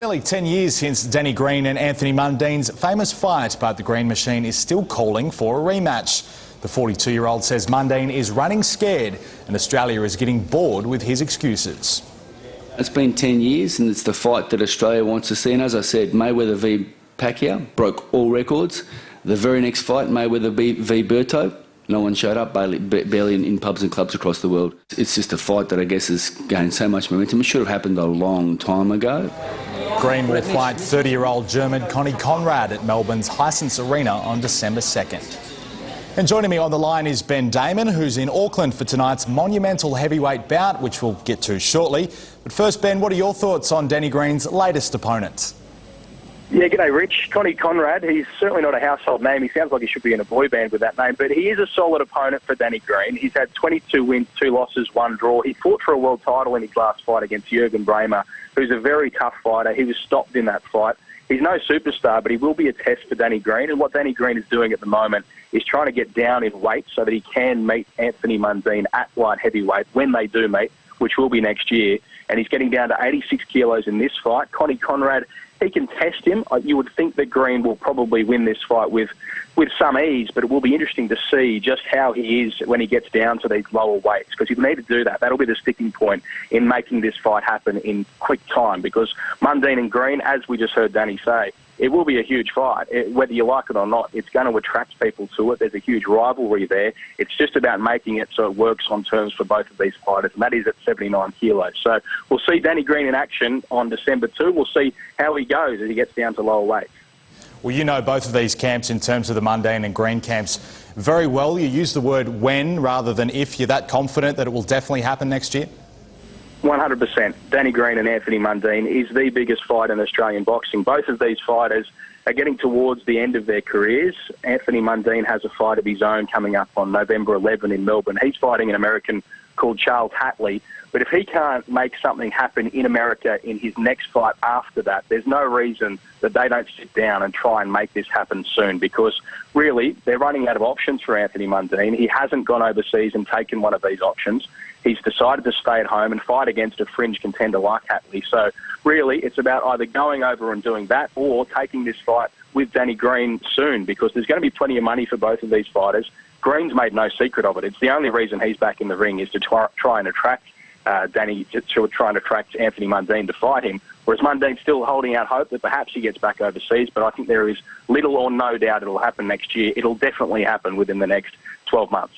Nearly 10 years since Danny Green and Anthony Mundine's famous fight, but the Green Machine is still calling for a rematch. The 42-year-old says Mundine is running scared and Australia is getting bored with his excuses. It's been 10 years and it's the fight that Australia wants to see, and as I said, Mayweather v Pacquiao broke all records. The very next fight, Mayweather v Berto, no one showed up, barely in pubs and clubs across the world. It's just a fight that I guess has gained so much momentum. It should have happened a long time ago. Green will fight 30-year-old German Konni Konrad at Melbourne's Hisense Arena on December 2nd. And joining me on the line is Ben Damon, who's in Auckland for tonight's monumental heavyweight bout, which we'll get to shortly. But first, Ben, what are your thoughts on Danny Green's latest opponent? Yeah, g'day, Rich. Konni Konrad, he's certainly not a household name. He sounds like he should be in a boy band with that name, but he is a solid opponent for Danny Green. He's had 22 wins, 2 losses, 1 draw. He fought for a world title in his last fight against Juergen Braehmer, who's a very tough fighter. He was stopped in that fight. He's no superstar, but he will be a test for Danny Green, and what Danny Green is doing at the moment is trying to get down in weight so that he can meet Anthony Mundine at light heavyweight when they do meet, which will be next year. And he's getting down to 86 kilos in this fight. Konni Konrad, he can test him. You would think that Green will probably win this fight with some ease, but it will be interesting to see just how he is when he gets down to these lower weights, because he'll need to do that. That'll be the sticking point in making this fight happen in quick time, because Mundine and Green, as we just heard Danny say, it will be a huge fight. Whether you like it or not, it's going to attract people to it. There's a huge rivalry there. It's just about making it so it works on terms for both of these fighters, and that is at 79 kilos. So we'll see Danny Green in action on December 2. We'll see how he goes as he gets down to lower weight. Well, you know both of these camps in terms of the Mundine and Green camps very well. You use the word when rather than if. You're that confident that it will definitely happen next year? 100%. Danny Green and Anthony Mundine is the biggest fight in Australian boxing. Both of these fighters are getting towards the end of their careers. Anthony Mundine has a fight of his own coming up on November 11 in Melbourne. He's fighting an American called Charles Hatley. But if he can't make something happen in America in his next fight after that, there's no reason that they don't sit down and try and make this happen soon, because really they're running out of options for Anthony Mundine. He hasn't gone overseas and taken one of these options. He's decided to stay at home and fight against a fringe contender like Hatley. So really it's about either going over and doing that or taking this fight with Danny Green soon, because there's going to be plenty of money for both of these fighters. Green's made no secret of it. It's the only reason he's back in the ring is to try and attract Danny, to try and attract Anthony Mundine to fight him, whereas Mundine's still holding out hope that perhaps he gets back overseas, but I think there is little or no doubt it'll happen next year. It'll definitely happen within the next 12 months.